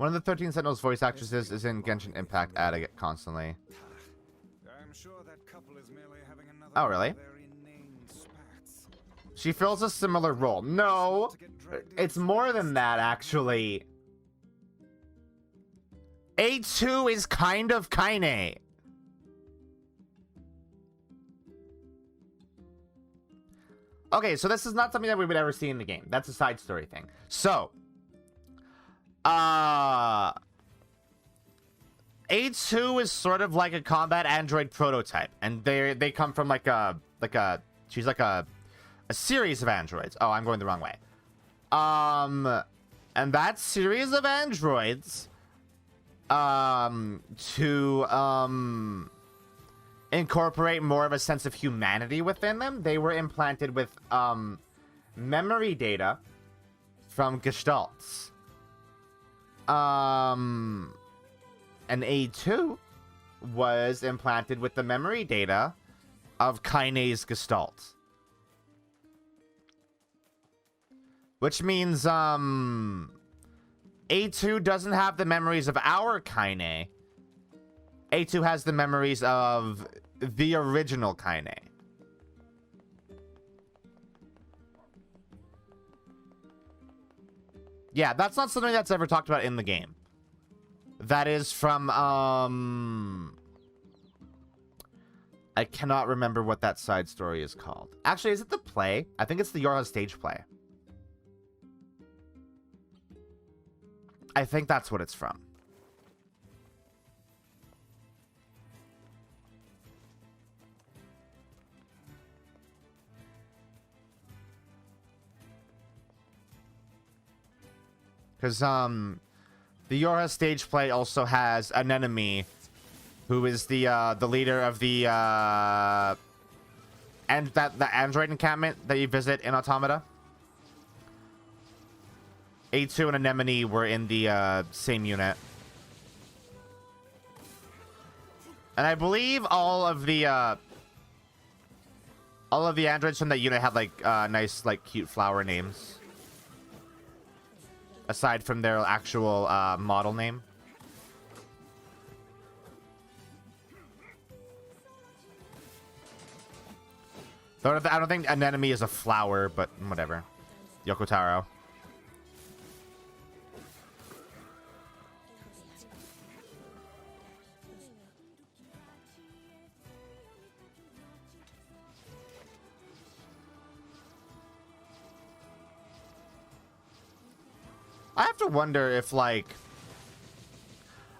One of the 13 Sentinels voice actresses is in Genshin Impact adding it constantly. I'm sure that couple is merely having another Oh, really? of their inane spats. She fills a similar role. No, it's more than that, actually. A2 is kind of Kaine. Okay, so this is not something that we would ever see in the game. That's a side story thing. So, A2 is sort of like a combat android prototype, and they come from she's like a series of androids. Oh, I'm going the wrong way. And that series of androids, to incorporate more of a sense of humanity within them, they were implanted with memory data from gestalts. And A2 was implanted with the memory data of Kaine's gestalt. Which means A2 doesn't have the memories of our Kaine. A2 has the memories of the original Kaine. Yeah, that's not something that's ever talked about in the game. That is from, I cannot remember what that side story is called. Actually, is it the play? I think it's the Yorha stage play. I think that's what it's from. Because, the Yorha stage play also has an enemy who is the leader of the, and the android encampment that you visit in Automata. A2 and Anemone were in the, same unit. And I believe all of the androids from that unit had, like, nice, like, cute flower names. Aside from their actual model name. Though I don't think Anemone is a flower, but whatever. Yoko Taro. I have to wonder if, like...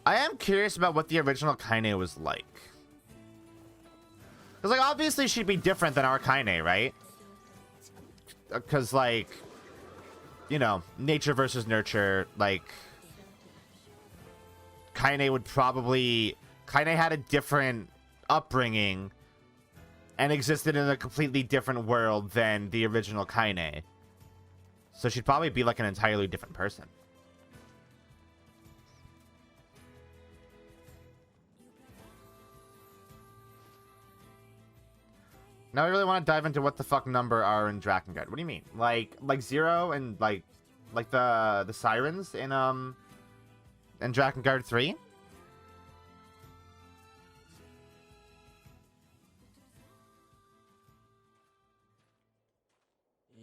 I am curious about what the original Kaine was like. Because, like, obviously she'd be different than our Kaine, right? Because, like... You know, nature versus nurture, like... Kaine would probably... Kaine had a different upbringing and existed in a completely different world than the original Kaine. So she'd probably be like an entirely different person. Now I really want to dive into what the fuck number are in Drakengard. What do you mean? Like 0 and like the sirens in Drakengard 3?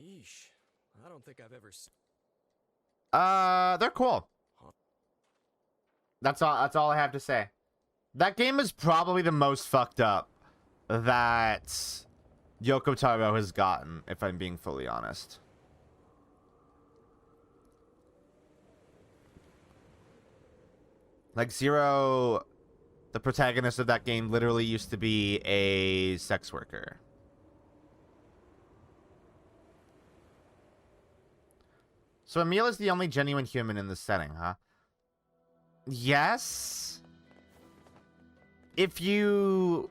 Yeesh. I don't think I've ever seen. They're cool. That's all I have to say. That game is probably the most fucked up that Yoko Taro has gotten, if I'm being fully honest. Like, Zero, the protagonist of that game, literally used to be a sex worker. So Emil is the only genuine human in this setting, huh? Yes. If you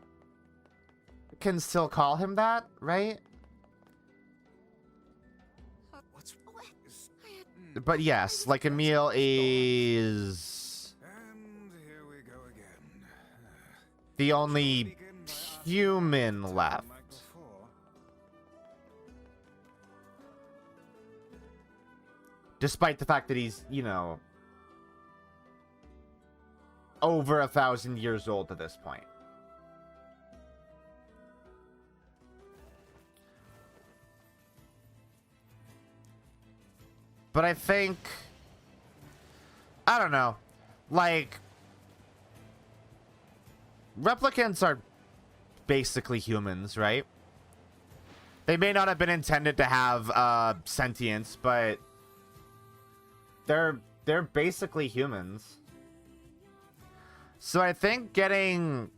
can still call him that, right? But yes, like Emil is And here we go again. the only human left. Like before. Despite the fact that he's, you know, over 1,000 years old at this point. But I think, I don't know, like, replicants are basically humans, right? They may not have been intended to have sentience, but they're basically humans. So I think getting,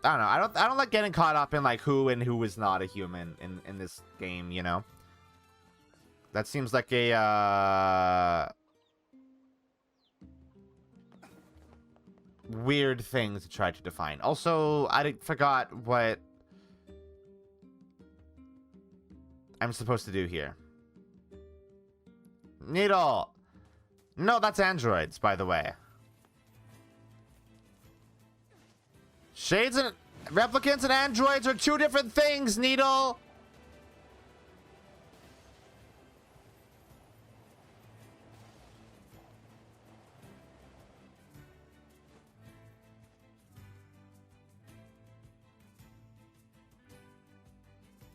I don't know, I don't like getting caught up in like who and who is not a human in this game, you know? That seems like a weird thing to try to define. Also, I forgot what I'm supposed to do here. Needle! No, that's androids, by the way. Shades and replicants and androids are two different things, Needle!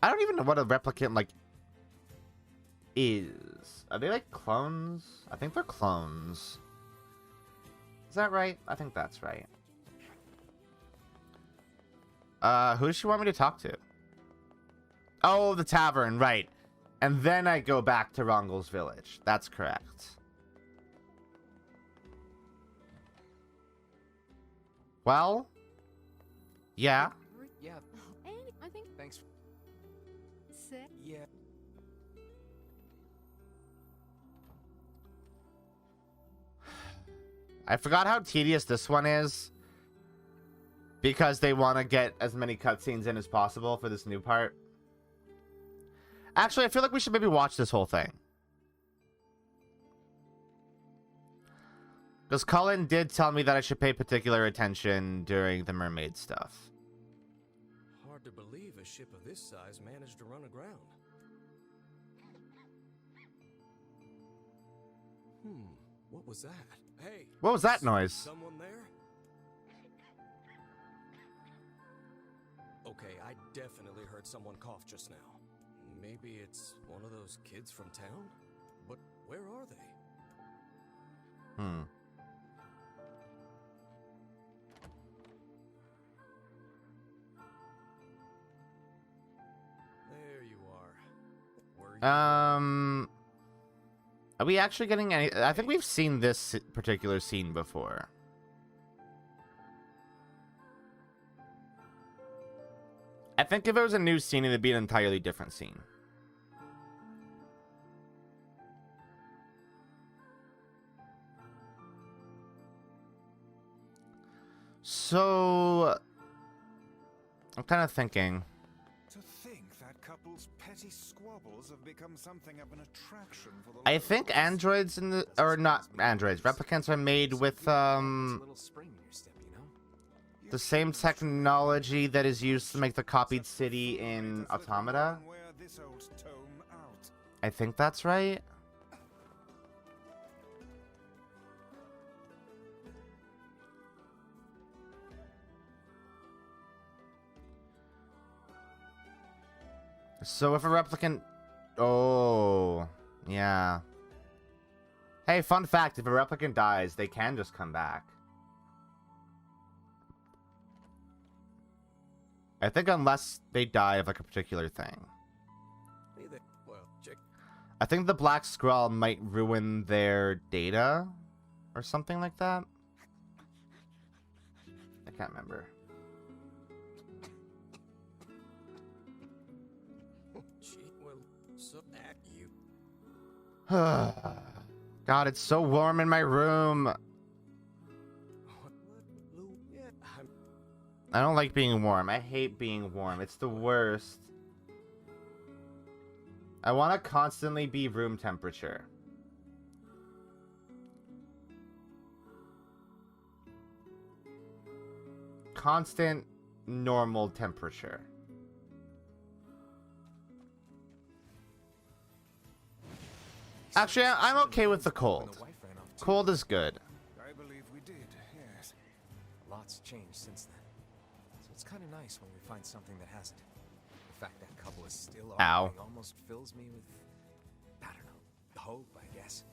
I don't even know what a replicant, like, is. Are they, like, clones? I think they're clones. Is that right? I think that's right. Who does she want me to talk to? Oh, the tavern, right. And then I go back to Rongel's village. That's correct. Well, yeah. Yeah. And I think Thanks. sick. Yeah. I forgot how tedious this one is. Because they want to get as many cutscenes in as possible for this new part. Actually, I feel like we should maybe watch this whole thing. Because Cullen did tell me that I should pay particular attention during the mermaid stuff. Hard to believe a ship of this size managed to run aground. What was that? Hey. What was that noise? Someone there? Okay, I definitely heard someone cough just now. Maybe it's one of those kids from town? But where are they? There you are. Were you... Are we actually getting any... I think we've seen this particular scene before. I think if it was a new scene, it'd be an entirely different scene. So... I'm kind of thinking... To think that couple's petty squabbles have become something of an attraction for the I think androids in the... Or not androids. Replicants are made with, little spring in your step, you know? the same technology that is used to make the copied city in Automata. I think that's right. So if a replicant... Oh, yeah. Hey, fun fact, if a replicant dies, they can just come back. I think unless they die of like a particular thing. Hey there. Well, check. I think the Black Scroll might ruin their data or something like that. I can't remember. Gee, well, so at you. God, it's so warm in my room. Yeah, I don't like being warm. I hate being warm. It's the worst. I want to constantly be room temperature. Constant normal temperature. Actually, I'm okay with the cold. Cold is good. I believe we did. lot's changed since then. So it's kind of nice when we find something that hasn't. The fact that couple is still arguing almost fills me with, I don't know, hope, I guess.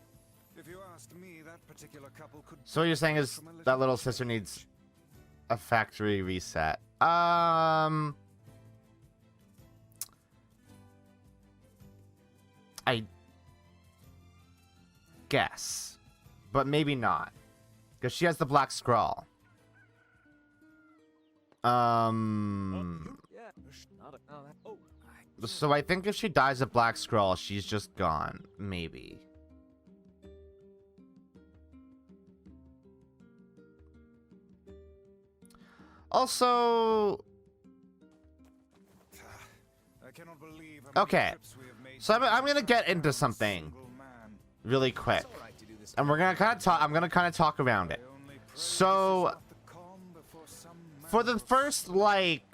If you asked me, that particular couple could. So what you're saying is that little sister needs a factory reset. I guess, but maybe not, because she has the black scrawl. So I think if she dies of black scrawl, she's just gone. Maybe. Also, I cannot believe how many okay, trips we have made so I'm since gonna get into something single man. really quick, and we're gonna kind of talk. I'm gonna kind of talk around it. Only pray So, this is not the calm before some for the madness. first like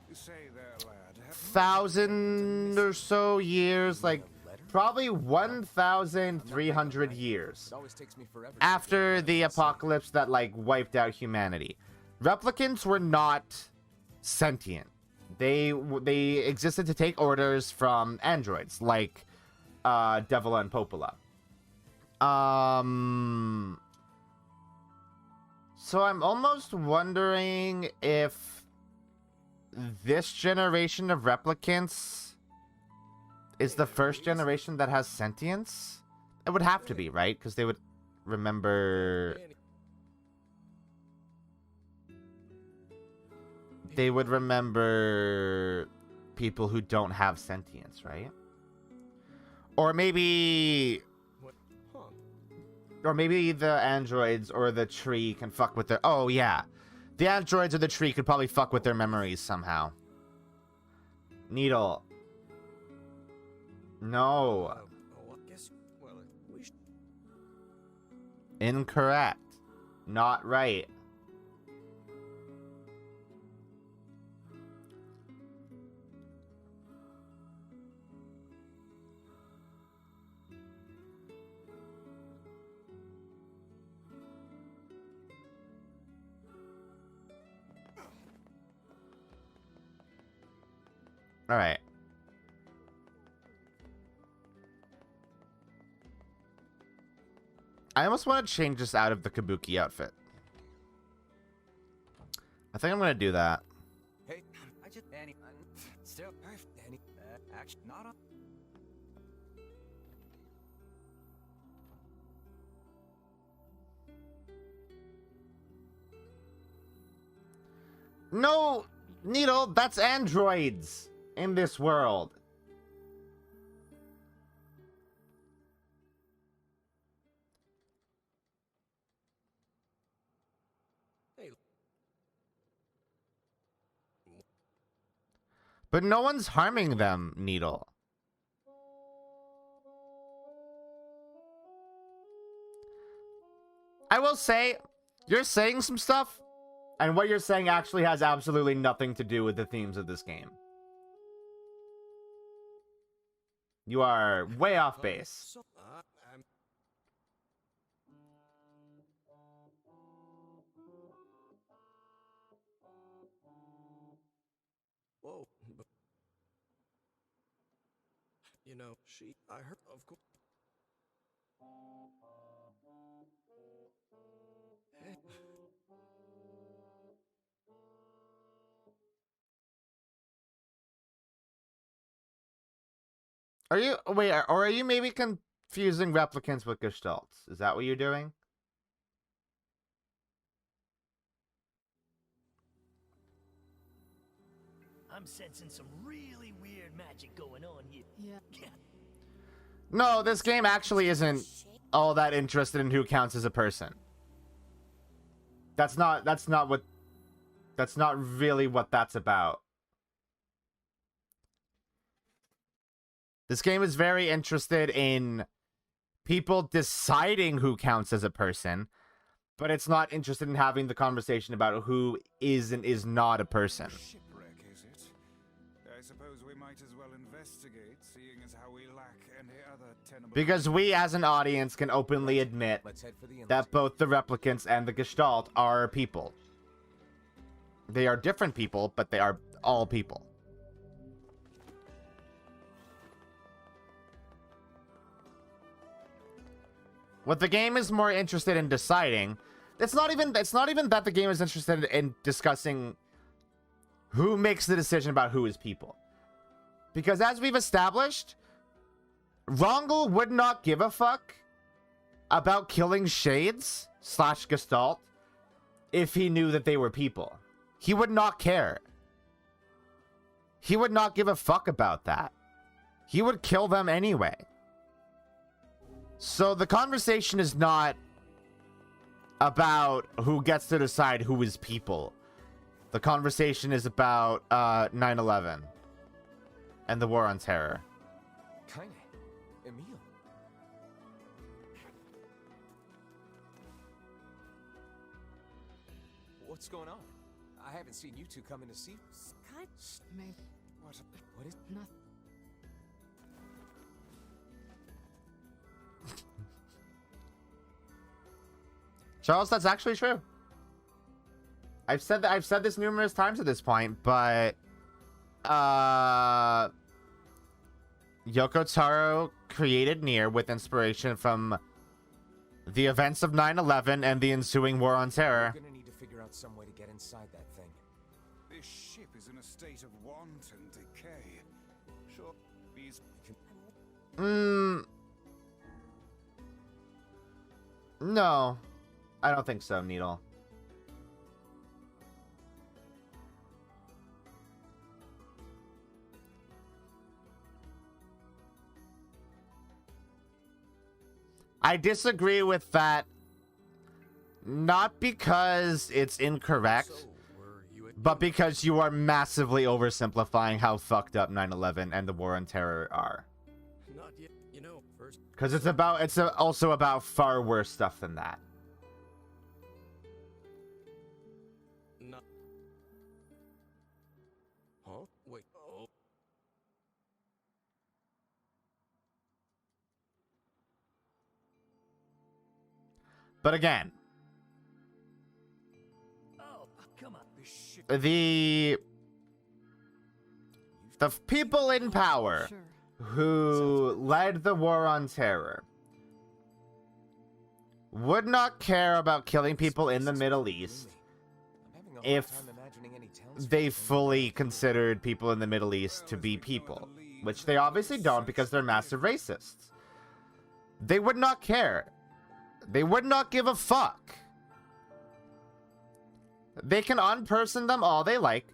You say there, lad, have 1,000 or so years, like probably 1,300 years It always takes me forever. after the apocalypse that like wiped out humanity, replicants were not sentient. They existed to take orders from androids like Devil and Popola. So I'm almost wondering if this generation of replicants is the first generation that has sentience. It would have to be, right? Because they would remember. They would remember people who don't have sentience, right? Or maybe the androids or the tree can fuck with their... Oh, yeah. The androids or the tree could probably fuck with their memories somehow. Needle. No. Incorrect. Not right. All right. I almost want to change this out of the Kabuki outfit. I think I'm going to do that. Hey, I just still any action not on. No, Needle, that's androids in this world. But no one's harming them, Needle. I will say, you're saying some stuff, and what you're saying actually has absolutely nothing to do with the themes of this game. You are way off base. Whoa. You know, I heard, of course. Are you, wait, or are you maybe confusing replicants with gestalts? Is that what you're doing? I'm sensing some really weird magic going on here. Yeah. No, this game actually isn't all that interested in who counts as a person. That's not really what that's about. This game is very interested in people deciding who counts as a person, but it's not interested in having the conversation about who is and is not a person. Shipwreck, is it? I suppose we might as well investigate, seeing as how we lack any other tenable... Because we as an audience can openly admit Let's head for the that both the replicants and the Gestalt are people. They are different people, but they are all people. What the game is more interested in deciding, it's not even that the game is interested in discussing who makes the decision about who is people. Because as we've established, Rongel would not give a fuck about killing Shades / Gestalt if he knew that they were people. He would not care. He would not give a fuck about that. He would kill them anyway. So the conversation is not about who gets to decide who is people. The conversation is about 9/11 and the War on Terror. Kinda. Emil. What's going on? I haven't seen you two come in to see. Kind maybe What is? nothing. Charles, that's actually true. I've said this numerous times at this point, but Yoko Taro created NieR with inspiration from the events of 9/11 and the ensuing War on Terror. We're gonna need to figure out some way to get inside that thing. This ship is in a state of wanton decay. Sure, these No, I don't think so, Needle. I disagree with that, not because it's incorrect, So, were you at but because you are massively oversimplifying how fucked up 9/11 and the War on Terror are. Not yet. You know, first. Because it's also about far worse stuff than that. Not. Huh? Wait. Oh. But again, Oh, come on. this ship the people in power Sure. who led the War on Terror would not care about killing people in the Middle East I'm having a hard if time imagining any townspeople they doing fully considered people in the Middle East to be people, which they obviously don't because they're massive racists. They would not care. They would not give a fuck. They can unperson them all they like,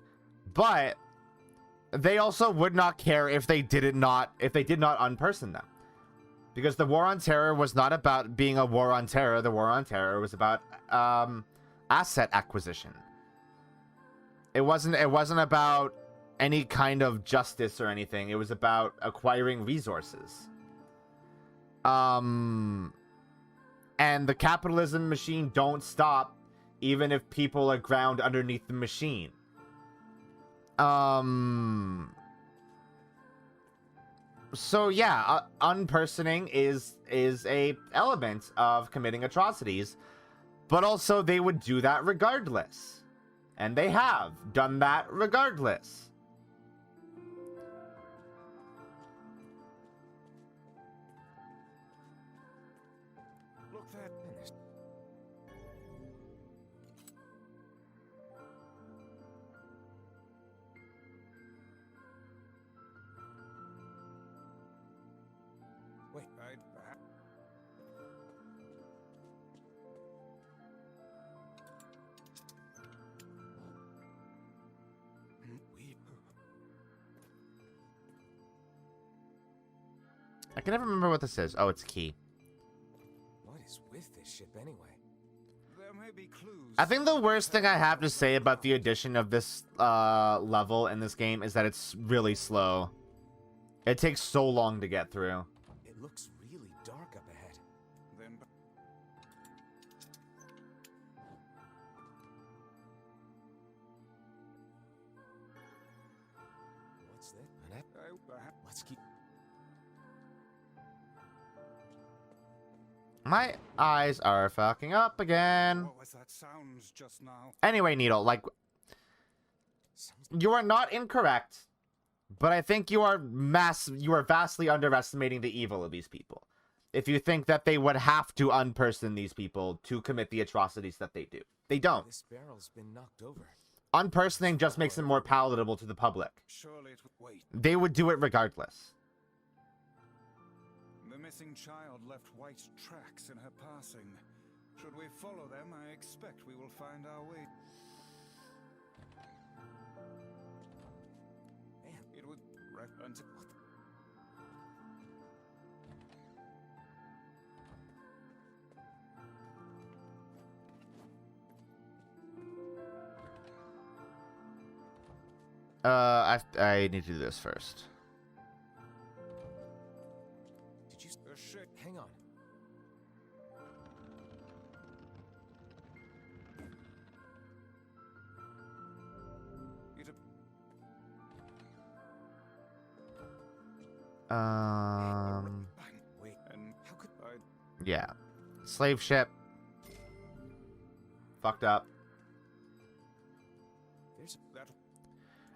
but they also would not care if they did not unperson them. Because the War on Terror was not about being a war on terror. The War on Terror was about asset acquisition. It wasn't about any kind of justice or anything. It was about acquiring resources. And the capitalism machine don't stop even if people are ground underneath the machine. So yeah, unpersoning is a element of committing atrocities, but also they would do that regardless. And they have done that regardless. look there. Wait. I'd perhaps We. I can never remember what this is. Oh, it's key. What is with this ship anyway? there may be clues. I think the worst thing I have to say about the addition of this level in this game is that it's really slow. It takes so long to get through. It looks really dark up ahead. Then What's that? An app? perhaps Let's keep. My eyes are fucking up again. what was that sound just now? Anyway, Needle, like, You are not incorrect, but I think you are vastly underestimating the evil of these people. If you think that they would have to unperson these people to commit the atrocities that they do. They don't. This barrel's been knocked over. Unpersoning just makes it more palatable to the public. Surely it would wait. They would do it regardless. The missing child left white tracks in her passing. Should we follow them, I expect we will find our way. Man, It would until I need to do this first. did you... shit. Hang on. It Wait, and how could... Yeah. Slave ship. Fucked up. There's... that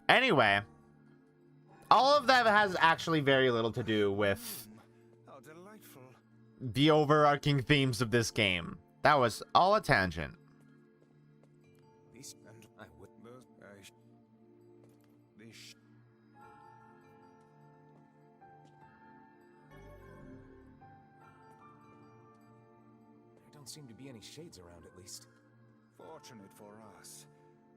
Anyway, all of that has actually very little to do with how delightful. the overarching themes of this game. That was all a tangent. These... And I would... Those this There don't seem to be any shades around, at least. fortunate for us.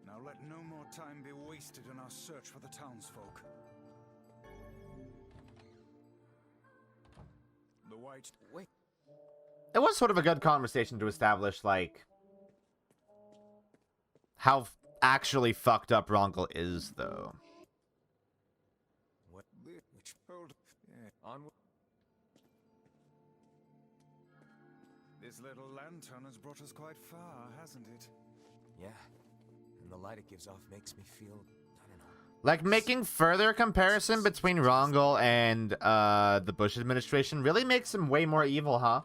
Now let no more time be wasted in our search for the townsfolk. The white... Wait. It was sort of a good conversation to establish, like, how actually fucked up Rongle is, though. What? Which... Hold... Yeah. Onward... This little lantern has brought us quite far, hasn't it? Yeah. And the light it gives off makes me feel... I don't know. Like, making further comparison between Rongle and, the Bush administration really makes him way more evil, huh?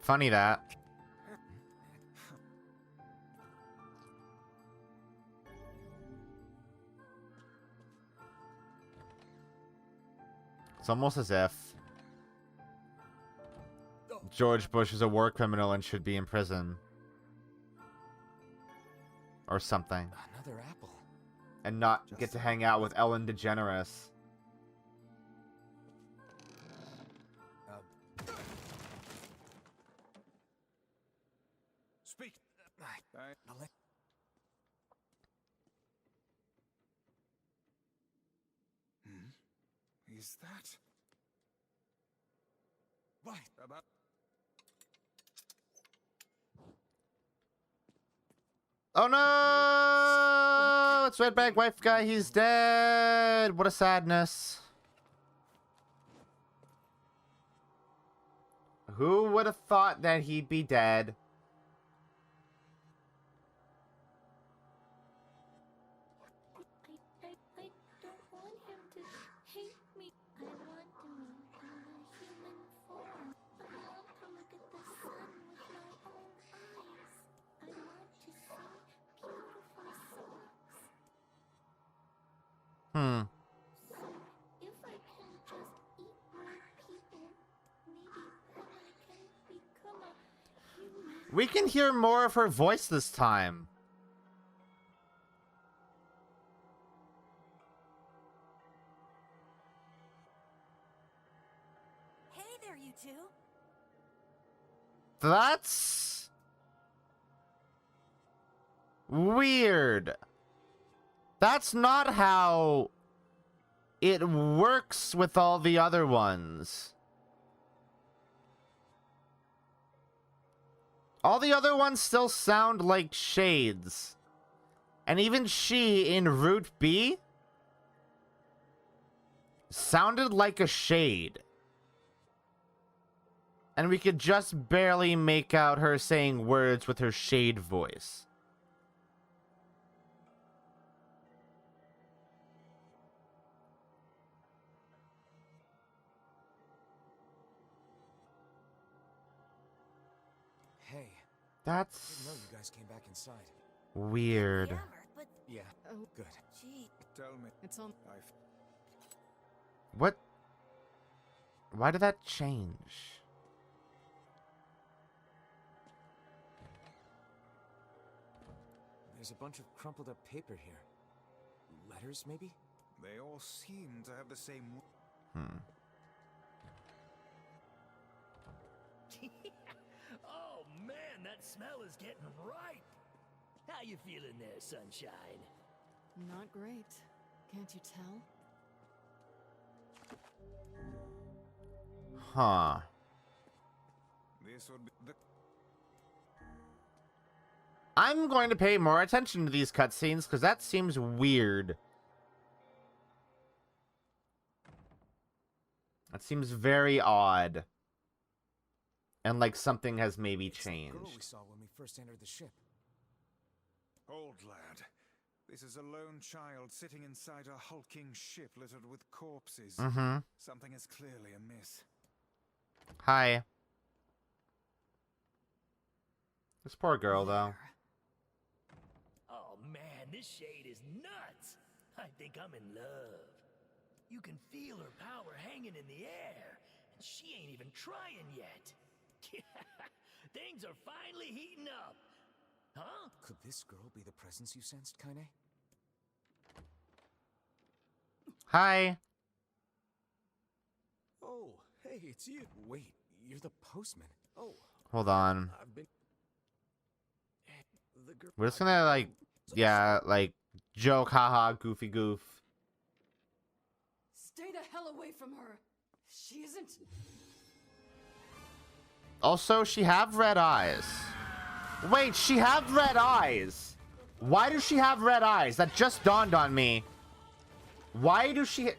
Funny that. It's almost as if George Bush is a war criminal and should be in prison. Or something. Another apple. And not get to hang out with Ellen DeGeneres. Speak! I'll let... Is that... What? about... Oh no! It's Redback Wife Guy, he's dead! What a sadness. Who would have thought that he'd be dead? I don't want him to hate me. I want to meet him in human form. I want to look at the sun with my own eyes. I want to see beautiful souls. So, if I can just eat more people, maybe then I can become a human. We can hear more of her voice this time. Hey there, you two. That's weird. That's not how it works with all the other ones. All the other ones still sound like shades. And even she in Route B sounded like a shade. And we could just barely make out her saying words with her shade voice. Hey, I That's... didn't know you guys came back inside. Weird. Hammer, but Yeah, Oh, good. gee, Tell me, it's on. What? Why did that change? There's a bunch of crumpled up paper here. Letters, maybe? they all seem to have the same. Hmm. Oh man, that smell is getting ripe. How you feeling there, sunshine? Not great. Can't you tell? Huh. This would be the. I'm going to pay more attention to these cutscenes because that seems weird. That seems very odd. And like something has maybe It's the girl we changed. saw when we first entered the ship. Old lad, this is a lone child sitting inside a hulking ship littered with corpses. Mm-hmm. Something is clearly amiss. Hi. This poor girl, though. Oh man, this shade is nuts. I think I'm in love. You can feel her power hanging in the air, and she ain't even trying yet. Things are finally heating up. Huh? Could this girl be the presence you sensed, Kaine? Hi. Oh, hey, it's you. Wait, you're the postman. Oh, Hold on. I've been... The girl... We're just gonna, like, yeah, like, joke, haha, goofy goof. Stay the hell away from her. She isn't. Also, she have red eyes. Wait, she have red eyes. Why does she have red eyes? That just dawned on me. Why do she...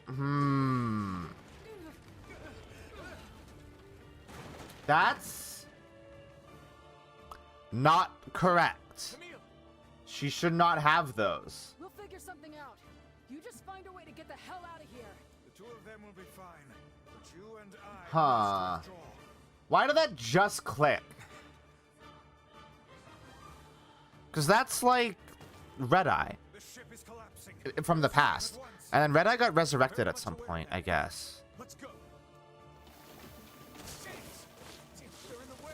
That's... not correct. She should not have those. We'll figure something out. You just find a way to get the hell out of here. The two of them will be fine, but you and I Huh. must withdraw. Why did that just click? Because that's like Red Eye The ship is collapsing. from the past. And then Red Eye got resurrected at some point, I guess. Let's go. Shit! They're in the way.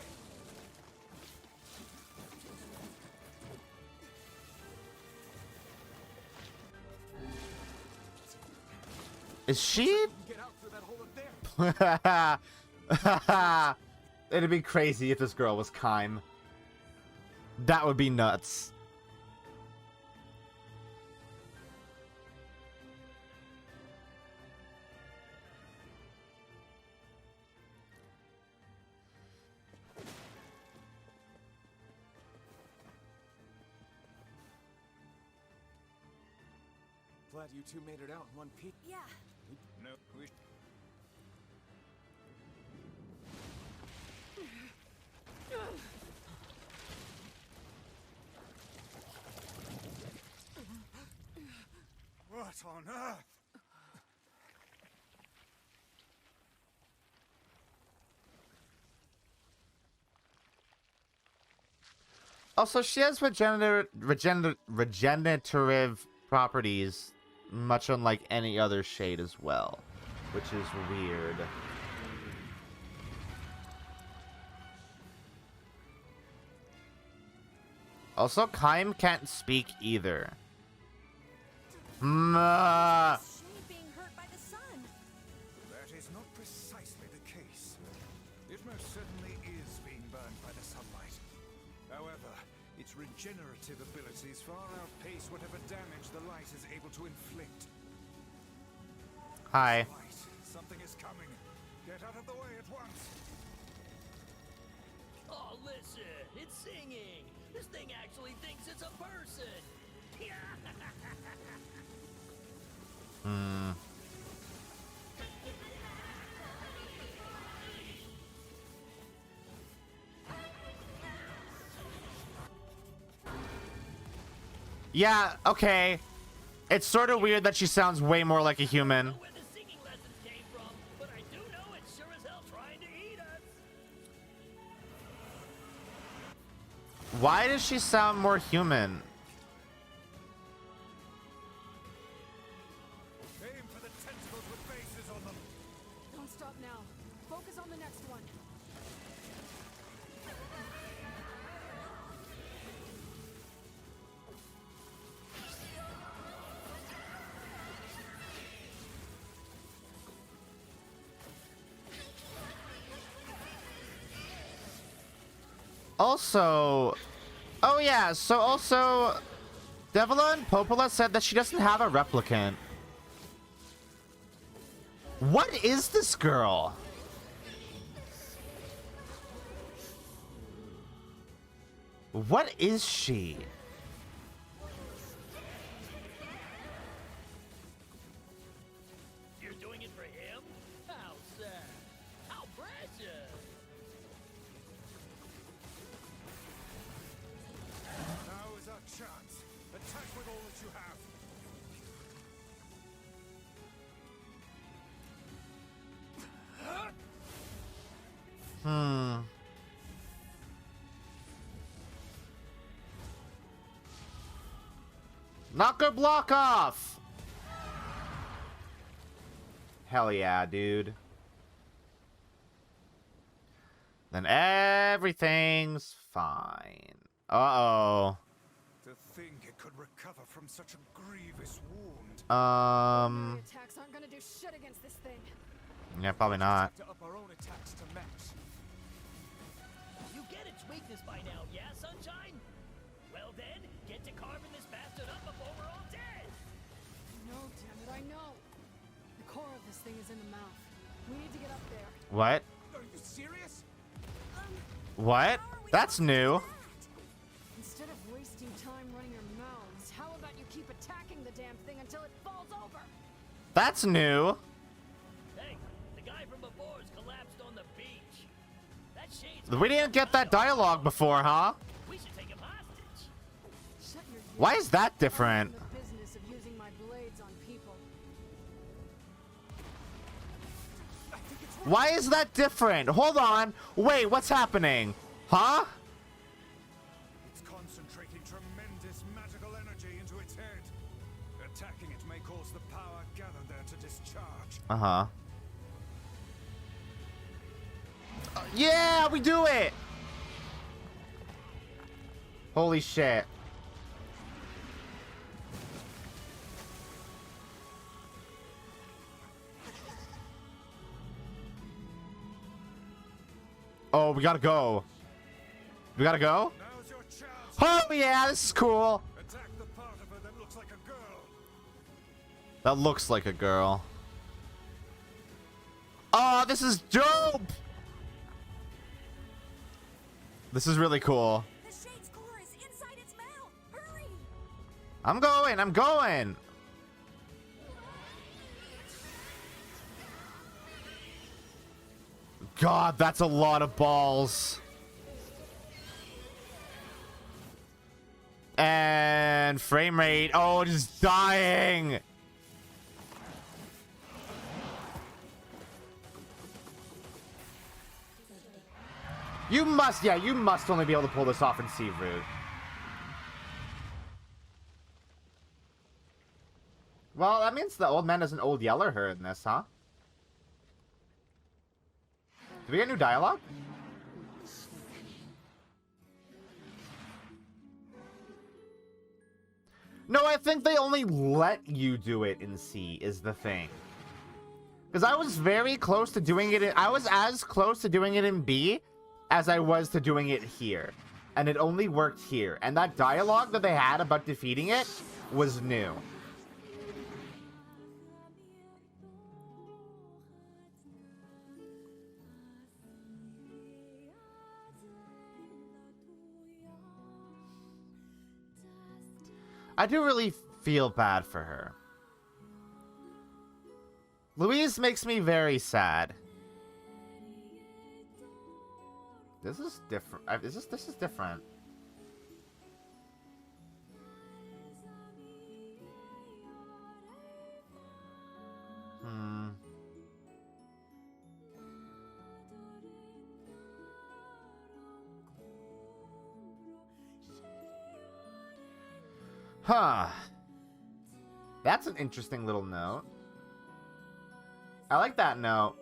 Is she? Get out through that hole up there. It'd be crazy if this girl was Kime. That would be nuts. Glad you two made it out in one piece. yeah. No, we. What on earth? Also, she has regenerative properties, much unlike any other shade as well, which is weird. Also, Kime can't speak either. She being hurt by the sun. That is not precisely the case. It most certainly is being burned by the sunlight. However, its regenerative abilities far outpace whatever damage the light is able to inflict. Hi. Light, something is coming. Get out of the way at once. Oh, listen, it's singing. This thing actually thinks it's a person. Hmm. Yeah, okay. It's sort of weird that she sounds way more like a human. I don't know where the singing lessons came from, but I do know it's sure as hell trying to eat us. Why does she sound more human? stop now. Focus on the next one. Also, oh yeah, so also, Devila and Popola said that she doesn't have a replicant. What is this girl? What is she? You're doing it for him? How sad. How precious. Now is our chance. Attack with all that you have. Knock her block off! Hell yeah, dude. Then everything's fine. Uh-oh. To think it could recover from such a grievous wound. Ordinary attacks aren't gonna do shit against this thing. Yeah, probably not. To up our own attacks to match. You get its weakness by now, yeah, Sunshine? Well then, get to carving this bastard up before we're all dead! No, damn it, I know. The core of this thing is in the mouth. We need to get up there. What? Are you serious? What? That's new. Instead of wasting time running your mouths, how about you keep attacking the damn thing until it falls over? That's new. Hey, the guy from before's collapsed on the beach. That shade's We didn't get that dialogue before, huh? We should take him hostage. Shut your Why is that different? I'm in the business of using my blades on people. Why is that different? Hold on. Wait, what's happening? Huh? It's concentrating tremendous magical energy into its head. Attacking it may cause the power gathered there to discharge. Uh-huh. Yeah, we do it! Holy shit. Oh, we gotta go. We gotta go? Now's your chance. Oh, yeah, this is cool. Attack the part of her that looks like a girl. That looks like a girl. Oh, this is dope! This is really cool. The shade's core is inside its mouth. Hurry! I'm going. God, that's a lot of balls. And frame rate. Oh, just dying. You must only be able to pull this off in Sea Root. Well, that means the old man doesn't old yeller her in this, huh? Do we get new dialogue? No, I think they only let you do it in C is the thing. Because I was very close to doing it I was as close to doing it in B as I was to doing it here. And it only worked here. And that dialogue that they had about defeating it was new. I do really feel bad for her. Louise makes me very sad. This is different. This is different. Huh. That's an interesting little note. I like that note.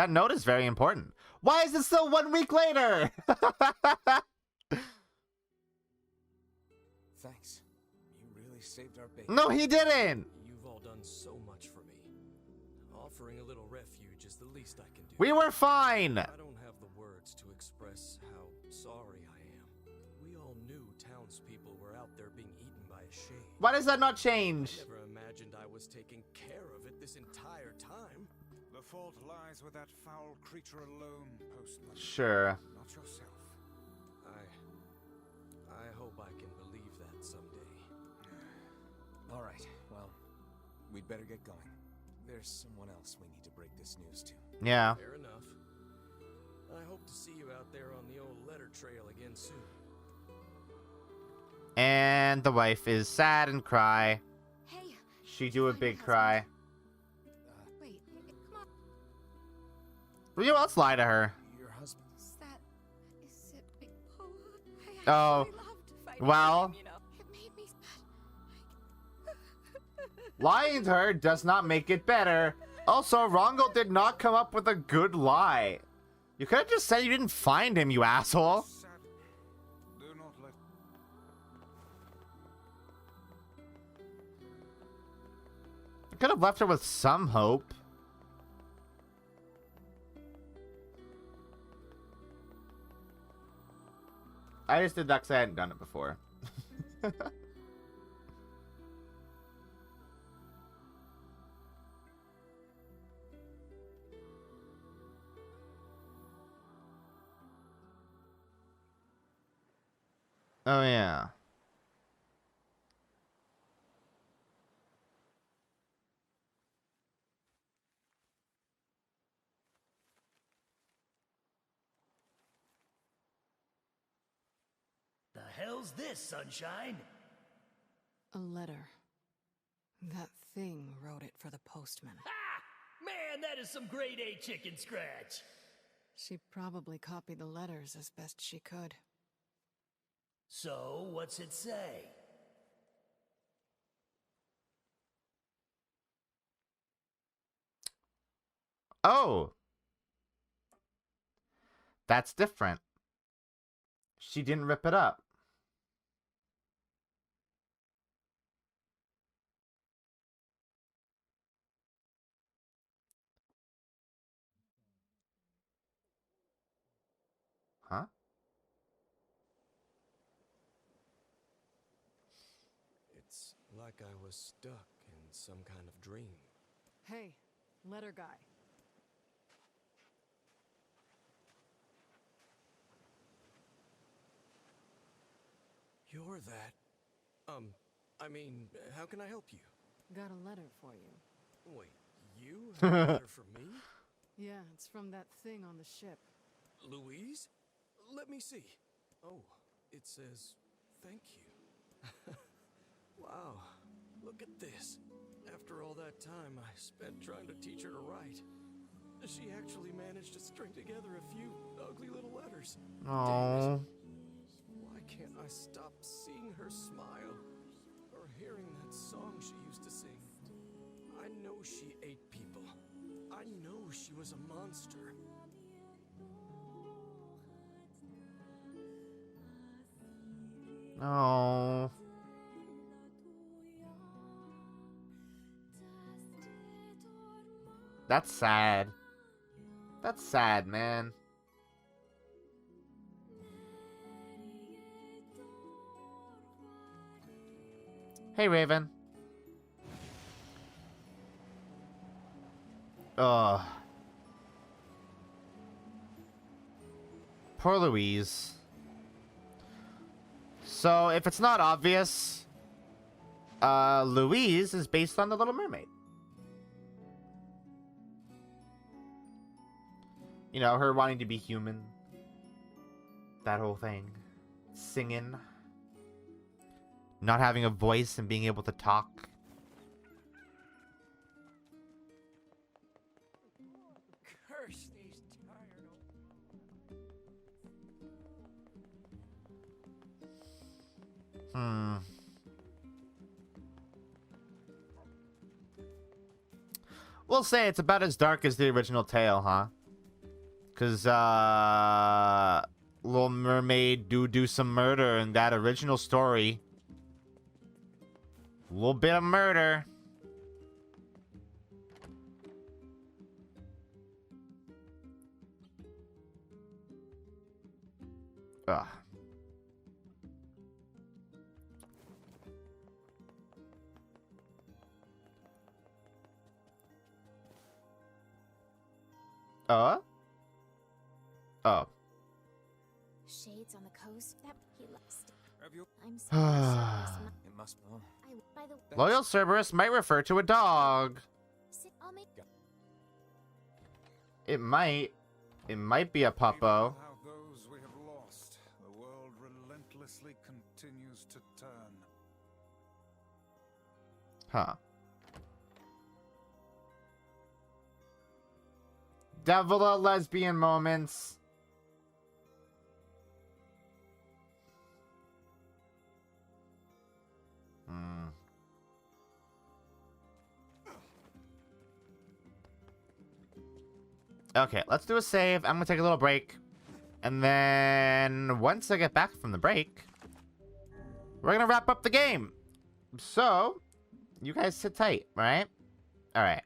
That note is very important. Why is it still 1 week later? Thanks. You really saved our baby. No, he didn't. You've all done so much for me. Offering a little refuge is the least I can do. We were fine. I don't have the words to express how sorry I am. We all knew townspeople were out there being eaten by a shade. Why does that not change? I never imagined I was taking care of it this entire time. The fault lies with that foul creature alone, Postman. Sure. Not yourself. I hope I can believe that someday. All right, well, we'd better get going. There's someone else we need to break this news to. Yeah. Fair enough. I hope to see you out there on the old letter trail again soon. And the wife is sad and cry. Hey. She do a big cry. Wait, come on. Will you else lie to her? Your husband. Is it me? Oh, I loved fighting well. him, you know. It made me sad. Lying to her does not make it better. Also, Rongo did not come up with a good lie. You could have just said you didn't find him, you asshole. Sad. Do not let. You could have left her with some hope. I just did that because I hadn't done it before. Oh, yeah. The hell's this, sunshine? A letter. That thing wrote it for the postman. Ha! Man, that is some grade A chicken scratch. She probably copied the letters as best she could. So, what's it say? Oh. That's different. She didn't rip it up. Huh? It's like I was stuck in some kind of dream. Hey, letter guy. You're that. I mean, how can I help you? Got a letter for you. Wait, you have a letter for me? Yeah, it's from that thing on the ship. Louise? Let me see. Oh, it says, thank you. Wow, look at this. After all that time I spent trying to teach her to write, she actually managed to string together a few ugly little letters. Damn Oh. it. Why can't I stop seeing her smile? Or hearing that song she used to sing? I know she ate people. I know she was a monster. Oh. That's sad. That's sad, man. Hey, Raven. Ugh. Poor Louise. So, if it's not obvious, Louise is based on the Little Mermaid. You know, her wanting to be human. That whole thing. Singing. Not having a voice and being able to talk. Curse these tired old... We'll say it's about as dark as the original tale, huh? Because, Little Mermaid do some murder in that original story. A little bit of murder. Ugh. Oh. Shades on the coast. That he lost. Have you? I'm sorry. It must. Oh, By the Loyal Cerberus might refer to a dog. I'll make. It might. It might be a puppo. How those we have lost, the world relentlessly continues to turn. Huh. Devil of lesbian moments. Okay, let's do a save. I'm gonna take a little break. And then once I get back from the break, we're gonna wrap up the game. So, you guys sit tight, right? Alright.